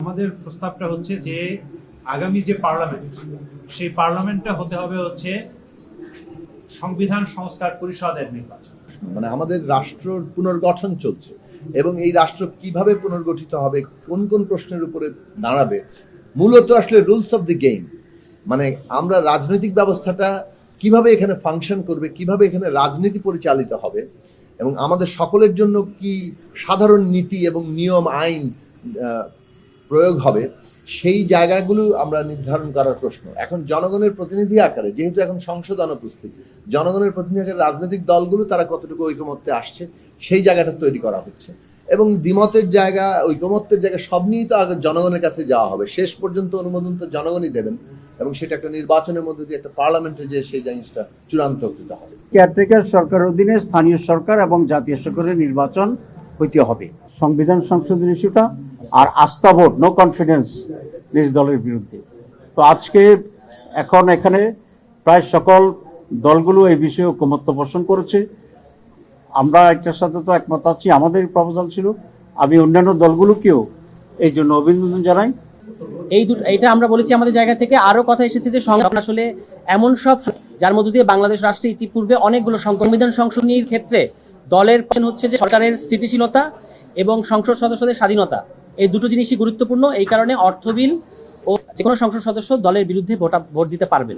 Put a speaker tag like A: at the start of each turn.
A: আমাদের প্রস্তাবটা হচ্ছে যে আগামী যে পার্লামেন্ট, সেই পার্লামেন্টটা হতে হবে হচ্ছে সংবিধান সংস্কার পরিষদের নির্বাচন।
B: মানে আমাদের রাষ্ট্র পুনর্গঠন চলছে এবং এই রাষ্ট্র কিভাবে পুনর্গঠিত হবে, কোন কোন প্রশ্নের উপরে দাঁড়াবে, মূলত আসলে রুলস অফ দি গেম। মানে আমরা রাজনৈতিক ব্যবস্থাটা কিভাবে এখানে ফাংশন করবে, কিভাবে এখানে রাজনীতি পরিচালিত হবে এবং আমাদের সকলের জন্য কি সাধারণ নীতি এবং নিয়ম আইন প্রয়োগ হবে, সেই জায়গাগুলো আমরা নির্ধারণ করার প্রশ্ন। এখন জনগণের প্রতিনিধি আকারে, যেহেতু এখন সংসদ অনুপস্থিত, জনগণের প্রতিনিধি আকারে রাজনৈতিক দলগুলো তারা কতটুকু ঐকমত্যে আসছে সেই জায়গাটা তৈরি করা হচ্ছে এবং দ্বিমতের জায়গা, ঐকমত্যের জায়গা সব নিয়েই তো আগে জনগণের কাছে যাওয়া হবে। শেষ পর্যন্ত অনুমোদন তো জনগণই দেবেন এবং সেটা একটা নির্বাচনের মধ্যে দিয়ে একটা পার্লামেন্টে যে সেই জিনিসটা চূড়ান্ত হতে হবে।
C: কেয়ারটেকার সরকারের অধীনে স্থানীয় সরকার এবং জাতীয় সরকারের নির্বাচন হইতে হবে। সংবিধান সংশোধন ইস্যুটা আর আস্থা ভোট, নো কনফিডেন্স নিজ দলের বিরুদ্ধে। তো আজকে এখন এখানে প্রায় সকল দলগুলো এই বিষয়ে ঐকমত্য পোষণ করেছে। আমরা একটার সাথে তো একমত আছি, আমাদের প্রপোজাল ছিল। আমি অন্যান্য দলগুলোকেও এই জন্য অভিনন্দন জানাই।
D: এইটা আমরা বলেছি আমাদের জায়গা থেকে। আরো কথা এসেছে যে আসলে এমন সব যার মধ্য দিয়ে বাংলাদেশ রাষ্ট্রে ইতিপূর্বে অনেকগুলো সংবিধান সংশোধনীর ক্ষেত্রে দলের হচ্ছে যে সরকারের স্থিতিশীলতা এবং সংসদ সদস্যদের স্বাধীনতা, এই দুটো জিনিসই গুরুত্বপূর্ণ। এই কারণে অর্থ বিল ও যে কোনো সংসদ সদস্য দলের বিরুদ্ধে ভোট দিতে পারবেন।